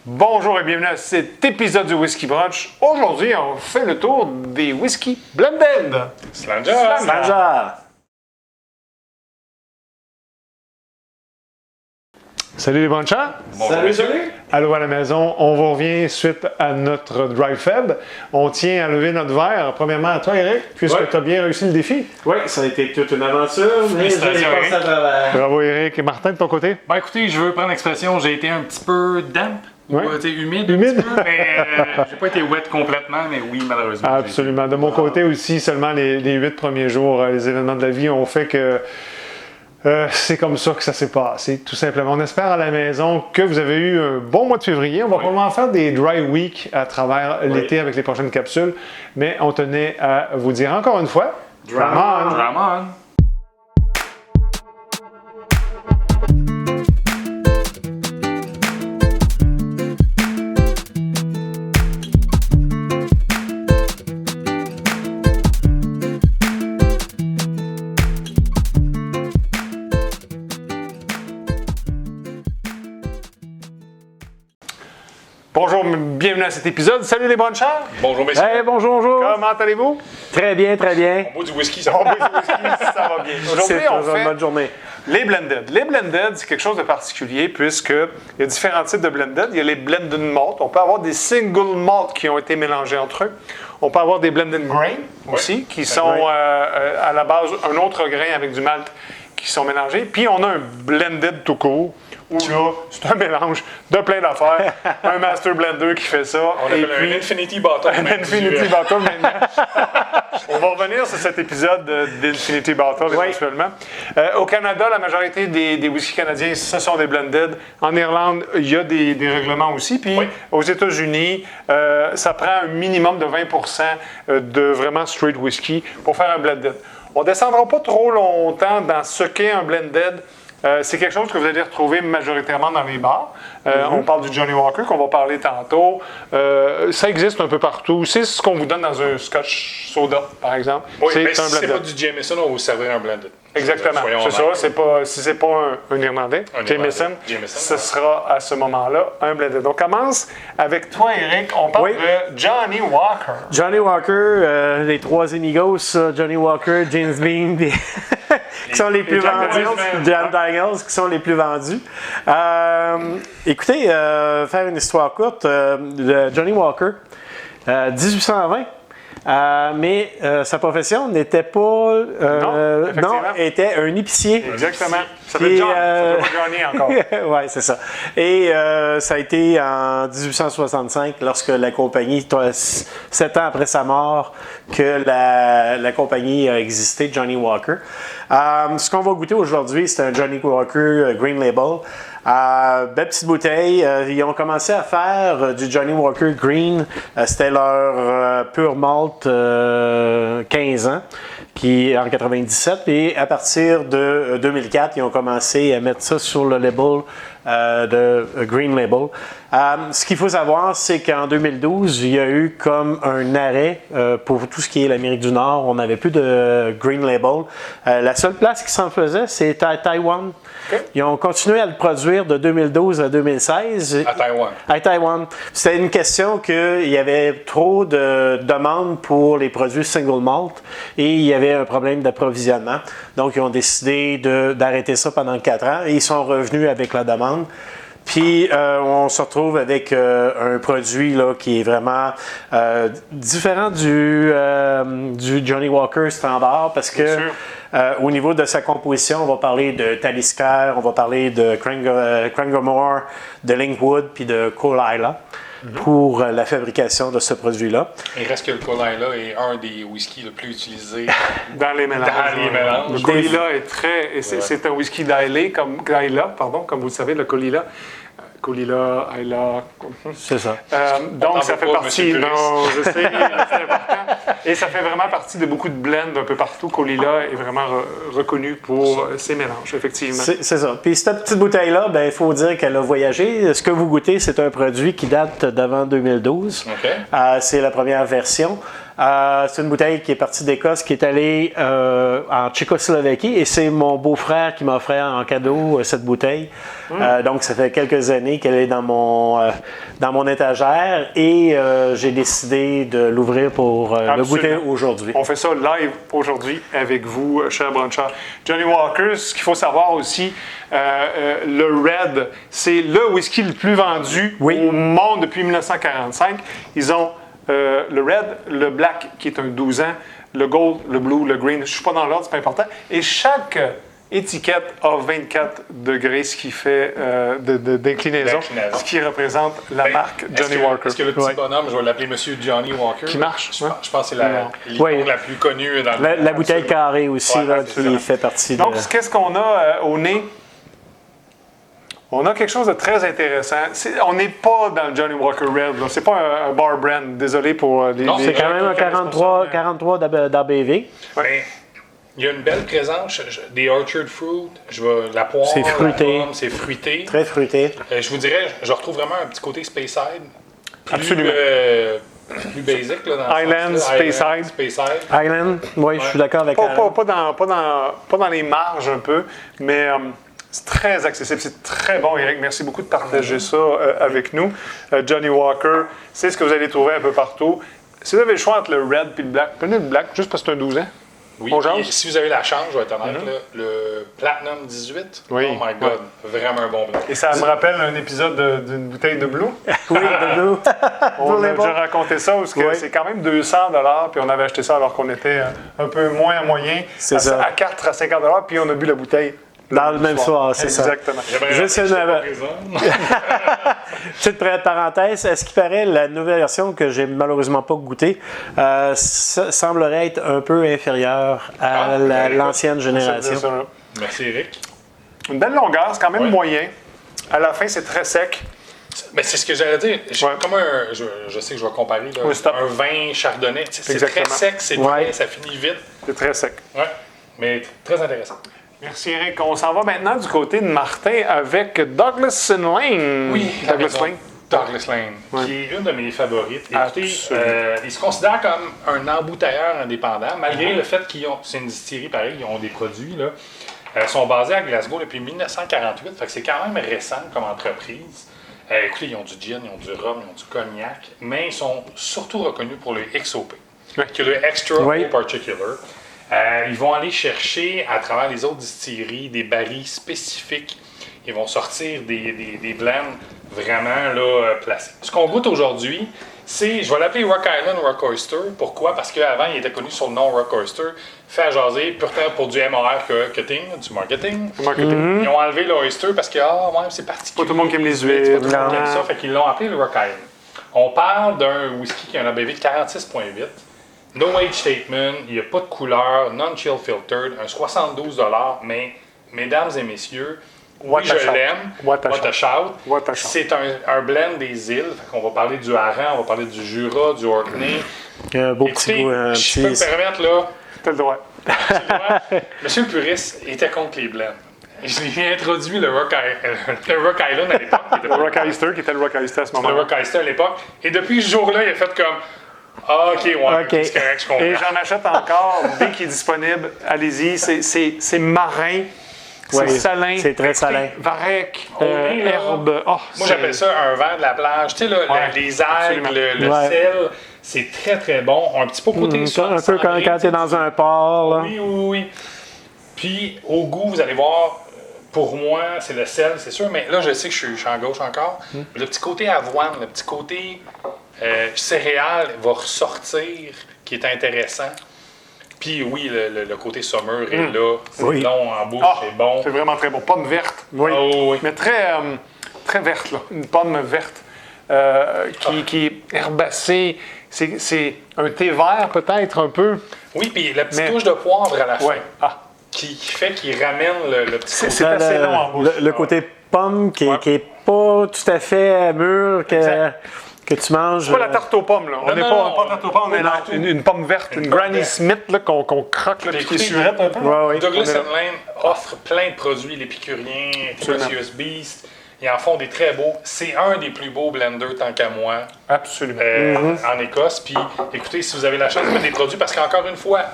Bonjour et bienvenue à cet épisode du Whisky Brunch. Aujourd'hui, on fait le tour des whisky blended. Slanger! Salut les brunchers. Salut! Allô à la maison. On vous revient suite à notre Drive Feb. On tient à lever notre verre. Premièrement à toi, Eric, puisque tu as bien réussi le défi. Oui, ça a été toute une aventure, mais j'ai passé à travers. Bravo, Eric. Et Martin, de ton côté? Ben écoutez, je veux prendre l'expression, j'ai été un petit peu damp, Ouais. ou humide, Humide. un petit peu, mais j'ai pas été wet complètement, mais oui, malheureusement. Absolument. De mon côté aussi, seulement les 8 premiers jours, les événements de la vie ont fait que c'est comme ça que ça s'est passé, tout simplement. On espère à la maison que vous avez eu un bon mois de février. On va probablement faire des dry weeks à travers l'été avec les prochaines capsules, mais on tenait à vous dire encore une fois, Drum on. Drum on. Bonjour, bienvenue à cet épisode. Salut les brunchers. Bonjour messieurs. Hey, bonjour! Comment allez-vous? Très bien, très bien. Au bout du whisky, ça On boit du whisky, ça va bien. Aujourd'hui, C'est on toujours une fait bonne journée. les blended. Les blended, c'est quelque chose de particulier puisqu'il y a différents types de blended. Il y a les blended malt. On peut avoir des single malt qui ont été mélangés entre eux. On peut avoir des blended grain aussi, qui sont à la base un autre grain avec du malt qui sont mélangés. Puis on a un blended tout court, où là, c'est un mélange de plein d'affaires. Un master blender qui fait ça. On appelle un Infinity Bottle. Un Infinity Bottle maintenant. On va revenir sur cet épisode d'Infinity Bottle éventuellement. Au Canada, la majorité des whisky canadiens, ce sont des blended. En Irlande, il y a des règlements aussi. Puis aux États-Unis, ça prend un minimum de 20% de vraiment straight whisky pour faire un blended. On ne descendra pas trop longtemps dans ce qu'est un blended. C'est quelque chose que vous allez retrouver majoritairement dans les bars. On parle du Johnnie Walker qu'on va parler tantôt. Ça existe un peu partout. C'est ce qu'on vous donne dans un scotch soda, par exemple. Oui, mais c'est un si c'est blended. pas du Jameson, on va vous servir un blended. Exactement, Soyons c'est ça. honnêtes. Si c'est pas un Irlandais, Jameson, ce sera à ce moment-là un blended. On commence avec toi, Eric. On parle de Johnnie Walker. Johnny Walker, les trois Amigos, Johnny Walker, James Beam, qui sont les plus Jack vendus. Daniels. Jack Daniels, qui sont les plus vendus. Écoutez, faire une histoire courte, de Johnny Walker, 1820. Mais sa profession n'était pas. effectivement. était un épicier. Exactement. Ça Puis, fait John, ça fait Johnny encore. Oui, c'est ça. Et ça a été en 1865, lorsque la compagnie, 7 ans après sa mort, que la compagnie a existé, Johnnie Walker. Ce qu'on va goûter aujourd'hui, c'est un Johnnie Walker Green Label. Belle petite bouteille. Ils ont commencé à faire du Johnnie Walker Green. C'était leur pure malt 15 ans, puis en 97. Et à partir de 2004, ils ont commencé à mettre ça sur le label de Green Label. Ce qu'il faut savoir, c'est qu'en 2012, il y a eu comme un arrêt pour tout ce qui est l'Amérique du Nord. On n'avait plus de Green Label. La seule place qui s'en faisait, c'était à Taïwan. Okay. Ils ont continué à le produire de 2012 à 2016. À Taïwan. À Taïwan. C'était une question qu'il y avait trop de demandes pour les produits single malt et il y avait un problème d'approvisionnement. Donc, ils ont décidé d'arrêter ça pendant 4 ans et ils sont revenus avec la demande. Puis, on se retrouve avec un produit là, qui est vraiment différent du Johnnie Walker standard parce que au niveau de sa composition, on va parler de Talisker, on va parler de Craigmore, de Linkwood puis de Cola pour la fabrication de ce produit-là. Il reste que le Cola est un des whiskies le plus utilisés dans les mélanges. Le Colila est très... C'est un whisky d'Islay, comme vous le savez, le Colila. Colila, Ayla. C'est ça. Donc, ça fait partie. Non, je sais, c'est important. Et ça fait vraiment partie de beaucoup de blends un peu partout. Colila est vraiment reconnu pour ses mélanges, effectivement. C'est ça. Puis, cette petite bouteille-là, il faut dire qu'elle a voyagé. Ce que vous goûtez, c'est un produit qui date d'avant 2012. Okay. C'est la première version. C'est une bouteille qui est partie d'Écosse, qui est allée en Tchécoslovaquie, et c'est mon beau-frère qui m'a offert en cadeau cette bouteille. Donc, ça fait quelques années qu'elle est dans mon étagère, et j'ai décidé de l'ouvrir pour le goûter aujourd'hui. On fait ça live aujourd'hui avec vous, cher Blanchard. Johnny Walker, ce qu'il faut savoir aussi, le Red, c'est le whisky le plus vendu au monde depuis 1945. Ils ont le Red, le Black, qui est un 12 ans, le Gold, le Blue, le Green. Je ne suis pas dans l'ordre, c'est pas important. Et chaque étiquette a 24 degrés, ce qui fait d'inclinaison, ce qui représente la marque Johnny Walker. Est-ce que le petit bonhomme, je vais l'appeler Monsieur Johnny Walker? Qui marche. Je pense que c'est l'icône la plus connue dans la bouteille carrée aussi, qui fait partie de... Donc, qu'est-ce qu'on a au nez? On a quelque chose de très intéressant. On n'est pas dans le Johnny Walker Red. C'est pas un bar brand. Désolé pour les... Non, c'est quand même un 43 d'ABV. Ouais. Il y a une belle présence. Des orchard fruit. La poire, c'est fruité. la pomme, c'est fruité. Très fruité. Je vous dirais, je retrouve vraiment un petit côté Speyside. Absolument. Plus basic. Là, dans Highland, Speyside. Highland, oui, je suis d'accord avec pas dans les marges un peu, mais... c'est très accessible, c'est très bon, Eric. Merci beaucoup de partager ça avec nous. Johnny Walker, c'est ce que vous allez trouver un peu partout. Si vous avez le choix entre le Red et le Black, prenez le Black juste parce que c'est un 12 ans. Oui, et si vous avez la chance, je vais être honnête, là, le Platinum 18, oh my God, vraiment un bon blanc. Et ça me rappelle un épisode d'une bouteille de Blue. Oui, de Blue. On a déjà raconté ça, parce que c'est quand même 200 $, puis on avait acheté ça alors qu'on était un peu moins à moyen, à 4 à 50 $, puis on a bu la bouteille. Dans le même soir, c'est ça. Exactement. Juste une petite parenthèse. À ce qui paraît, la nouvelle version que j'ai malheureusement pas goûtée semblerait être un peu inférieure à l'ancienne génération. Merci, Eric. Une belle longueur, c'est quand même moyen. À la fin, c'est très sec. Mais c'est ce que j'allais dire. Je sais que je vais comparer un vin chardonnay. C'est très sec, c'est bien, ça finit vite. C'est très sec. Oui, mais très intéressant. Merci Eric. On s'en va maintenant du côté de Martin avec Douglas Lane. Oui, Douglas Lane, qui est une de mes favorites. Écoutez, il se considère comme un embouteilleur indépendant, malgré le fait qu'ils ont, c'est une distillerie pareil, ils ont des produits, là. Ils sont basés à Glasgow depuis 1948, fait que c'est quand même récent comme entreprise. Écoutez, ils ont du gin, ils ont du rhum, ils ont du cognac, mais ils sont surtout reconnus pour le XOP, qui est le Extra Oak Particular. Ils vont aller chercher à travers les autres distilleries des barils spécifiques. Ils vont sortir des blends vraiment là, placés. Ce qu'on goûte aujourd'hui, c'est, je vais l'appeler Rock Island Rock Oyster. Pourquoi? Parce qu'avant, il était connu sur le nom Rock Oyster. Fait à jaser, pourtant pour du MR cutting, du marketing. Ils ont enlevé l'Oyster parce que c'est particulier. Pas tout le monde qui aime les huîtres. Pas tout le monde qui aime ça, fait qu'ils l'ont appelé le Rock Island. On parle d'un whisky qui a un ABV de 46,8. No age statement, il n'y a pas de couleur, non-chill filtered, un 72 $, mais mesdames et messieurs, oui, je l'aime. What a shout. C'est un blend des îles. On va parler du Hareng, on va parler du Jura, du Orkney. Un beau petit goût. Je peux me permettre, là. T'as le droit. Monsieur le puriste était contre les blends. Je lui ai introduit le Rock Island à l'époque. Le Rock Oyster, qui était le Rock Oyster à ce moment-là. Le Rock Oyster à l'époque. Et depuis ce jour-là, il a fait comme... c'est correct, je comprends. Et j'en achète encore dès qu'il est disponible. Allez-y, c'est marin, c'est salin. C'est très salin. Varech, herbe. Moi, j'appelle ça un verre de la plage. Tu sais, les algues, le sel, c'est très, très bon. Un petit peu côté un peu quand tu es dans un port. Là. Oui. Puis, au goût, vous allez voir, pour moi, c'est le sel, c'est sûr. Mais là, je sais que je suis en gauche encore. Le petit côté avoine, le petit côté... céréales va ressortir, qui est intéressant. Puis oui, le côté summer est là. C'est long en bouche, c'est bon. C'est vraiment très bon. Pomme verte. Oui. Mais très verte, là. Une pomme verte qui est herbacée. C'est un thé vert, peut-être, un peu. Oui, puis la petite touche de poivre à la fin. Qui fait qu'il ramène le petit côté. C'est assez long en bouche. Le côté pomme qui est pas tout à fait mûr, que tu manges. C'est pas la tarte aux pommes, là. On n'est pas tarte aux pommes, on est dans une pomme verte, une Granny Smith là, qu'on croque, là, puis qui est surette un peu. Douglas Lane offre plein de produits, l'épicurien, Precious Beast. Ils en font des très beaux. C'est un des plus beaux blenders, tant qu'à moi, Absolument. en Écosse. Puis, écoutez, si vous avez la chance de mettre des produits, parce qu'encore une fois,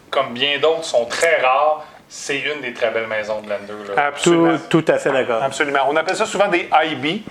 comme bien d'autres sont très rares, c'est une des très belles maisons de blender. Là. Absolument. Tout à fait d'accord. Absolument. On appelle ça souvent des IB.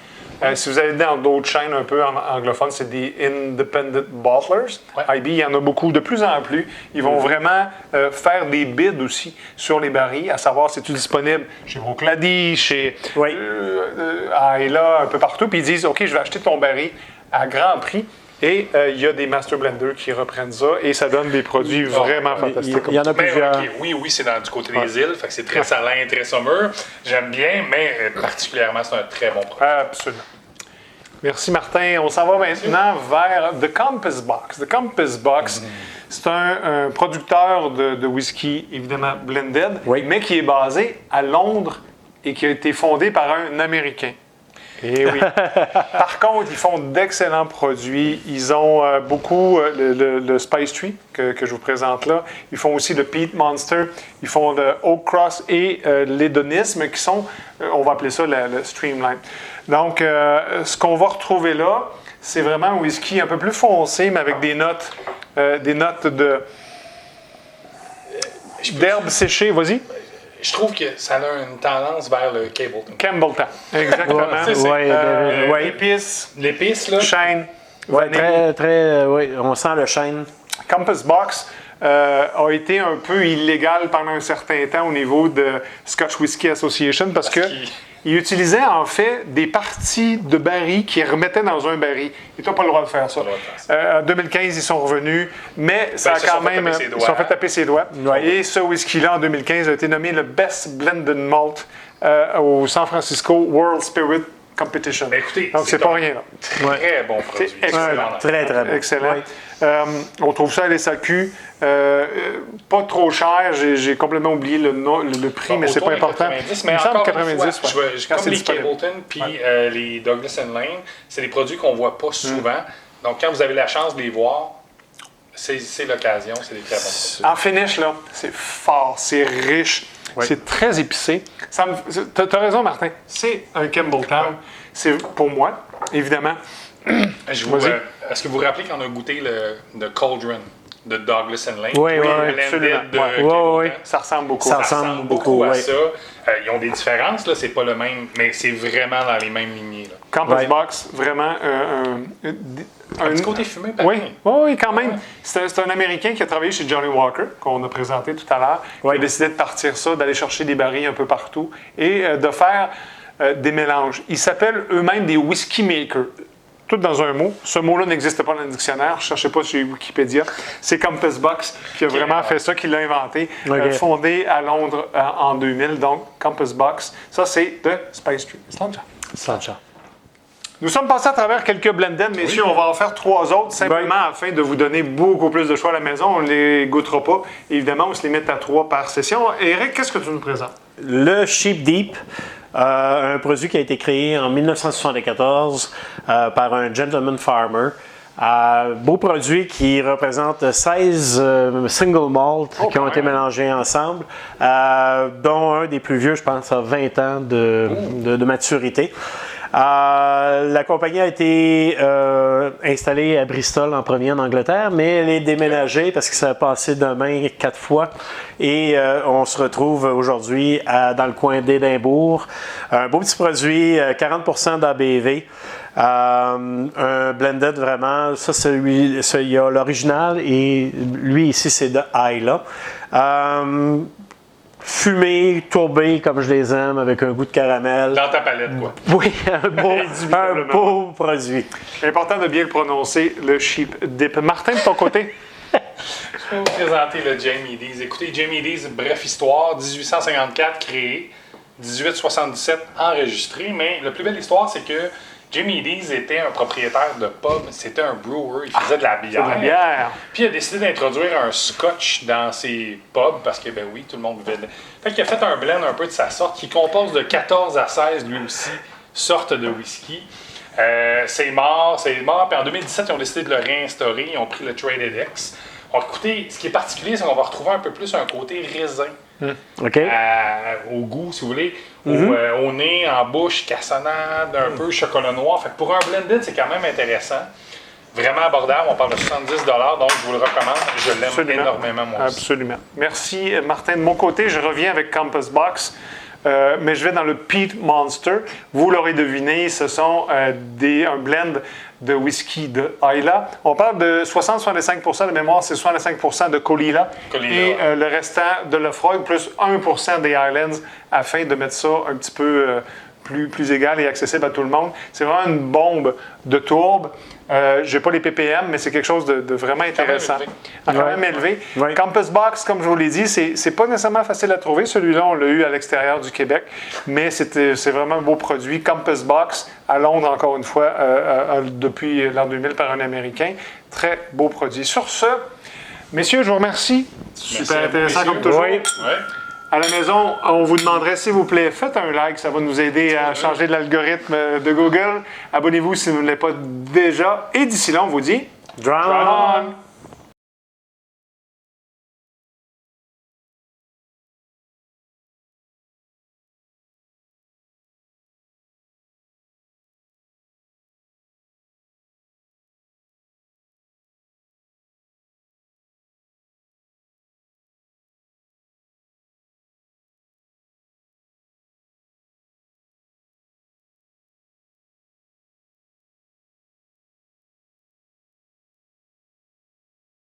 Si vous allez dans d'autres chaînes un peu anglophones, c'est des Independent Bottlers. Ouais. IB, il y en a beaucoup, de plus en plus. Ils vont vraiment faire des bids aussi sur les barils, à savoir si c'est disponible chez Brooklady, chez Ayla, un peu partout. Puis ils disent, OK, je vais acheter ton baril à grand prix. Et il y a des master blenders qui reprennent ça et ça donne des produits vraiment fantastiques. Il y en a plusieurs. Oui, c'est du côté des îles. Fait que c'est très salin, très saumur. J'aime bien, mais particulièrement, c'est un très bon produit. Absolument. Merci Martin. On s'en va maintenant vers The Compass Box. The Compass Box, c'est un producteur de whisky, évidemment blended, mais qui est basé à Londres et qui a été fondé par un Américain. Eh oui. Par contre, ils font d'excellents produits. Ils ont beaucoup le Spice Tree que je vous présente là. Ils font aussi le Peat Monster. Ils font le Oak Cross et l'Hédonisme qui sont, on va appeler ça le Streamline. Donc, ce qu'on va retrouver là, c'est vraiment un whisky un peu plus foncé, mais avec des notes d'herbes séchées. Vas-y. Je trouve que ça a une tendance vers le Campbelltown. Exactement. Épices. L'épice, là. Chêne. On sent le chêne. Compass Box a été un peu illégal pendant un certain temps au niveau de Scotch Whisky Association parce que ils utilisaient en fait des parties de barils qu'ils remettaient dans un baril. Ils n'ont pas le droit de faire ça. En 2015, ils sont revenus, mais ça a quand même. Ils sont fait taper ses doigts. Et ce whisky-là, en 2015, a été nommé le Best Blended Malt au San Francisco World Spirit Competition. Écoutez, donc, c'est pas rien. Là. Très bon produit. C'est excellent. Très, très bon. Excellent. On trouve ça à l'SAQ. Pas trop cher. J'ai complètement oublié le prix, mais c'est pas important. 90, mais il me semble encore 90. Comme les Cableton puis les Douglas & Lane, c'est des produits qu'on ne voit pas souvent. Donc, quand vous avez la chance de les voir, c'est l'occasion. C'est des très bons produits. En finish, là, c'est fort, c'est riche, c'est très épicé. Tu as raison, Martin. C'est un Campbelltown. C'est pour moi, évidemment. Est-ce que vous vous rappelez qu'on a goûté le Cauldron de Douglas & Lane? Oui, absolument. Oui. Ça ressemble beaucoup. Ça ressemble beaucoup à ça. Ils ont des différences, là, c'est pas le même, mais c'est vraiment dans les mêmes lignées. Là. Compass Box, vraiment un petit côté fumé, oui, quand même. C'est un Américain qui a travaillé chez Johnny Walker, qu'on a présenté tout à l'heure, qui a décidé de partir ça, d'aller chercher des barils un peu partout et de faire des mélanges. Ils s'appellent eux-mêmes des whisky makers. Tout dans un mot. Ce mot-là n'existe pas dans le dictionnaire. Je ne cherchais pas sur Wikipédia. C'est Compass Box qui a vraiment fait ça, qui l'a inventé. Fondé à Londres en 2000. Donc, Compass Box. Ça, c'est de Spice Tree. Slancha. Nous sommes passés à travers quelques blended, messieurs. On va en faire 3 autres, simplement afin de vous donner beaucoup plus de choix à la maison. On ne les goûtera pas. Évidemment, on se limite à 3 par session. Eric, qu'est-ce que tu nous présentes? Le Sheep Deep. Un produit qui a été créé en 1974 par un gentleman farmer. Beau produit qui représente 16 single malt qui ont été mélangés ensemble, dont un des plus vieux, je pense, a 20 ans de maturité. La compagnie a été installée à Bristol en premier en Angleterre, mais elle est déménagée parce que ça a passé de main 4 fois et on se retrouve aujourd'hui dans le coin d'Édimbourg. Un beau petit produit, 40% d'ABV. Un blended vraiment, il y a l'original et lui ici c'est de Ayla. Fumé, tourbé comme je les aime, avec un goût de caramel. Dans ta palette, quoi. Oui, un beau produit. Important de bien le prononcer, le Sheep Dip. Martin, de ton côté? Je vais vous présenter le Jamie Dees. Écoutez, Jamie Dees, bref histoire, 1854 créé, 1877 enregistré, mais la plus belle histoire, c'est que Jamie Dees était un propriétaire de pub, c'était un brewer, il faisait de la bière. Puis il a décidé d'introduire un scotch dans ses pubs parce que, ben oui, tout le monde buvait. Fait qu'il a fait un blend un peu de sa sorte qui compose de 14 à 16, lui aussi, sortes de whisky. C'est mort. Puis en 2017, ils ont décidé de le réinstaurer. Ils ont pris le Traded X. Donc, écoutez, ce qui est particulier, c'est qu'on va retrouver un peu plus un côté raisin OK. Au goût, si vous voulez, au nez, en bouche, cassonade, un peu chocolat noir. Fait que pour un blended, c'est quand même intéressant. Vraiment abordable, on parle de 70 $, donc je vous le recommande. Je l'aime énormément, moi aussi. Absolument. Merci, Martin. De mon côté, je reviens avec Compass Box, mais je vais dans le Peat Monster. Vous l'aurez deviné, ce sont un blend de whisky de Islay. On parle de 60-65 de mémoire, c'est 65 de Colilla et le restant de Lefroy, plus 1 des Highlands, afin de mettre ça un petit peu plus égal et accessible à tout le monde. C'est vraiment une bombe de tourbe. Je n'ai pas les ppm, mais c'est quelque chose de vraiment intéressant. Quand même élevé. Ouais. Compass Box, comme je vous l'ai dit, c'est pas nécessairement facile à trouver. Celui-là, on l'a eu à l'extérieur du Québec, mais c'est vraiment un beau produit. Compass Box, à Londres, encore une fois, depuis l'an 2000 par un Américain. Très beau produit. Sur ce, messieurs, je vous remercie. Super intéressant comme toujours. Oui. Ouais. À la maison, on vous demanderait, s'il vous plaît, faites un like, ça va nous aider à changer l'algorithme de Google. Abonnez-vous si vous ne l'êtes pas déjà. Et d'ici là, on vous dit... Drown on!